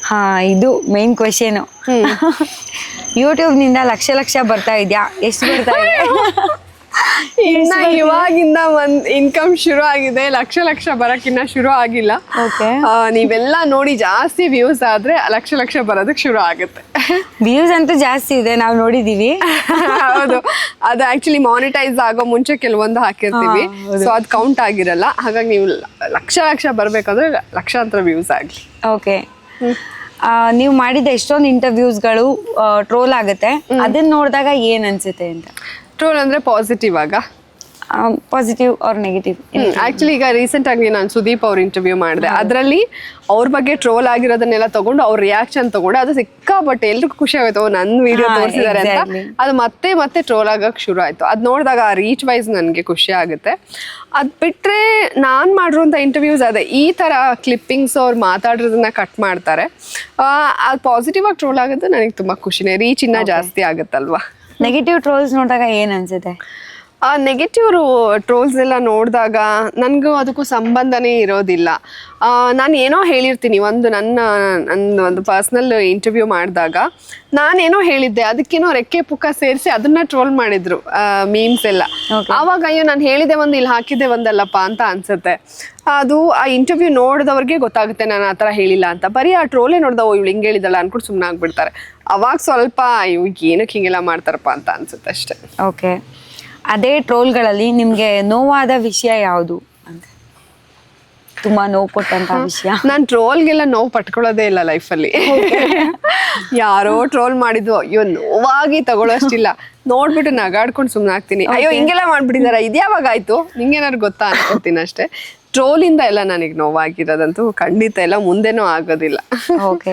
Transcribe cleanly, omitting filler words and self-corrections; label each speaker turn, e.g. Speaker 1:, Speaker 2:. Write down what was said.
Speaker 1: ಹಾ, ಇದು main question. YouTube ನಿಂದ ಲಕ್ಷ ಲಕ್ಷ ಬರ್ತಾ ಇದ್ಯಾ? ಎಷ್ಟು ಬರ್ತಾ ಇದೆ?
Speaker 2: ಇವಾಗಿಂದ ಒಂದ್ ಇನ್ಕಮ್ ಶುರು ಆಗಿದೆ, ಲಕ್ಷ ಲಕ್ಷ ಬರಕ್ಕಿನ್ನ ಶುರು ಆಗಿಲ್ಲ. ನೀವೆಲ್ಲ ನೋಡಿ ಜಾಸ್ತಿ ವ್ಯೂಸ್ ಆದ್ರೆ ಲಕ್ಷ ಲಕ್ಷ ಬರೋದಕ್ಕೆ ಶುರು ಆಗುತ್ತೆ.
Speaker 1: ವ್ಯೂಸ್ ಅಂತೂ ಜಾಸ್ತಿ ಇದೆ, ನಾವು ನೋಡಿದೀವಿ.
Speaker 2: ಹೌದು, ಅದು ಆಕ್ಚುಲಿ ಮಾನಿಟೈಸ್ ಆಗೋ ಮುಂಚೆ ಕೆಲವೊಂದು ಹಾಕಿರ್ತೀವಿ, ಸೊ ಅದು ಕೌಂಟ್ ಆಗಿರಲ್ಲ. ಹಾಗಾಗಿ ನೀವು ಲಕ್ಷ ಲಕ್ಷ ಬರ್ಬೇಕಂದ್ರೆ ಲಕ್ಷಾಂತರ ವ್ಯೂಸ್ ಆಗ್ಲಿ.
Speaker 1: ಓಕೆ, ನೀವು ಮಾಡಿದ ಎಷ್ಟೊಂದು ಇಂಟರ್ವ್ಯೂಸ್ಗಳು ಟ್ರೋಲ್ ಆಗುತ್ತೆ, ಅದನ್ನ ನೋಡಿದಾಗ ಏನ್ ಅನ್ಸುತ್ತೆ ಅಂತ?
Speaker 2: ಟ್ರೋಲ್ ಅಂದ್ರೆ ಪಾಸಿಟಿವ್ ಆಗ?
Speaker 1: Positive or negative?
Speaker 2: ಆಕ್ಚುಲಿ ಈಗ ರೀಸೆಂಟ್ ಆಗಿ ನಾನು ಸುದೀಪ್ ಅವ್ರ ಇಂಟರ್ವ್ಯೂ ಮಾಡಿದೆ, ಅದರಲ್ಲಿ ಅವ್ರ ಬಗ್ಗೆ ಟ್ರೋಲ್ ಆಗಿರೋದನ್ನೆಲ್ಲ ತಗೊಂಡು ಅವ್ರ ರಿಯಾಕ್ಷನ್ ತಗೊಂಡು ಅದು ಸಿಕ್ಕಾಬಟ್ಟೆ ಎಲ್ರಿಗೂ ಖುಷಿ ಆಗೋಯ್ತು, ನನ್ನ ವಿಡಿಯೋ ತೋರಿಸಿದ್ದಾರೆ ಅಂತ. ಅದು ಮತ್ತೆ ಮತ್ತೆ ಟ್ರೋಲ್ ಆಗಕ್ಕೆ ಶುರು ಆಯ್ತು. ಅದು ನೋಡಿದಾಗ ಆ ರೀಚ್ ವೈಸ್ ನನಗೆ ಖುಷಿ ಆಗುತ್ತೆ. ಅದು ಬಿಟ್ಟರೆ ನಾನು ಮಾಡಿರುವಂಥ ಇಂಟರ್ವ್ಯೂಸ್ ಅದೇ ಈ ಥರ ಕ್ಲಿಪ್ಪಿಂಗ್ಸ್ ಅವ್ರು ಮಾತಾಡಿರೋದನ್ನ ಕಟ್ ಮಾಡ್ತಾರೆ. ಅದು ಪಾಸಿಟಿವ್ ಆಗಿ ಟ್ರೋಲ್ ಆಗುತ್ತೆ, ನನಗೆ ತುಂಬ ಖುಷಿನೇ. ರೀಚ್ ಇನ್ನೂ ಜಾಸ್ತಿ ಆಗುತ್ತಲ್ವಾ.
Speaker 1: ನೆಗೆಟಿವ್ ಟ್ರೋಲ್ಸ್ ನೋಡಿದಾಗ ಏನ್ ಅನ್ಸುತ್ತೆ?
Speaker 2: ನೆಗೆಟಿವ್ ಟ್ರೋಲ್ಸ್ ಎಲ್ಲ ನೋಡಿದಾಗ ನನಗೂ ಅದಕ್ಕೂ ಸಂಬಂಧನೇ ಇರೋದಿಲ್ಲ. ನಾನು ಏನೋ ಹೇಳಿರ್ತೀನಿ, ಒಂದು ಪರ್ಸ್ನಲ್ ಇಂಟರ್ವ್ಯೂ ಮಾಡಿದಾಗ ನಾನೇನೋ ಹೇಳಿದ್ದೆ, ಅದಕ್ಕೇನೋ ರೆಕ್ಕೆ ಪುಕ್ಕ ಸೇರಿಸಿ ಅದನ್ನ ಟ್ರೋಲ್ ಮಾಡಿದ್ರು ಮೀಮ್ಸ್ ಎಲ್ಲ. ಆವಾಗ ಅಯ್ಯೋ ನಾನು ಹೇಳಿದೆ ಒಂದು, ಇಲ್ಲಿ ಹಾಕಿದ್ದೆ ಒಂದಲ್ಲಪ್ಪ ಅಂತ ಅನ್ಸುತ್ತೆ. ಅದು ಆ ಇಂಟರ್ವ್ಯೂ ನೋಡಿದವ್ರಿಗೆ ಗೊತ್ತಾಗುತ್ತೆ ನಾನು ಆ ಥರ ಹೇಳಿಲ್ಲ ಅಂತ. ಬರೀ ಆ ಟ್ರೋಲೇ ನೋಡ್ದವು ಇವಳು ಹಿಂಗೆ ಹೇಳಿದಲ್ಲ ಅನ್ಕೊಂಡು ಸುಮ್ಮನೆ ಆಗ್ಬಿಡ್ತಾರೆ. ಅವಾಗ ಸ್ವಲ್ಪ ಇವಾಗ ಏನಕ್ಕೆ ಹಿಂಗೆಲ್ಲ ಮಾಡ್ತಾರಪ್ಪ ಅಂತ ಅನ್ಸುತ್ತೆ ಅಷ್ಟೇ.
Speaker 1: ಓಕೆ, ಅದೇ ಟ್ರೋಲ್ಗಳಲ್ಲಿ ನಿಮ್ಗೆ ನೋವಾದ ವಿಷಯ ಯಾವುದು ಅಂತ? ತುಂಬಾ ನೋವು ಕೊಟ್ಟಂತ ವಿಷಯ?
Speaker 2: ನಾನು ಟ್ರೋಲ್ಗೆಲ್ಲ ನೋವು ಪಟ್ಕೊಳ್ಳೋದೇ ಇಲ್ಲ ಲೈಫಲ್ಲಿ. ಯಾರೋ ಟ್ರೋಲ್ ಮಾಡಿದ್ವು, ಅಯ್ಯೋ ನೋವಾಗಿ ತಗೊಳ್ಳೋಷ್ಟಿಲ್ಲ, ನೋಡ್ಬಿಟ್ಟು ನಗಾಡ್ಕೊಂಡು ಸುಮ್ಮನೆ ಆಗ್ತೀನಿ. ಅಯ್ಯೋ ಹಿಂಗೆಲ್ಲ ಮಾಡ್ಬಿಟ್ಟಿದಾರ, ಇದ್ಯಾವಾಗ ಆಯ್ತು, ನಿಂಗೇನಾದ್ರು ಗೊತ್ತಾ ಅನ್ಕೋತೀನಿ ಅಷ್ಟೇ. ಟ್ರೋಲಿಂದ ಎಲ್ಲ ನನಗೆ ನೋವಾಗಿರೋದಂತೂ ಖಂಡಿತ ಇಲ್ಲ, ಮುಂದೆನೂ ಆಗೋದಿಲ್ಲ.
Speaker 1: ಓಕೆ.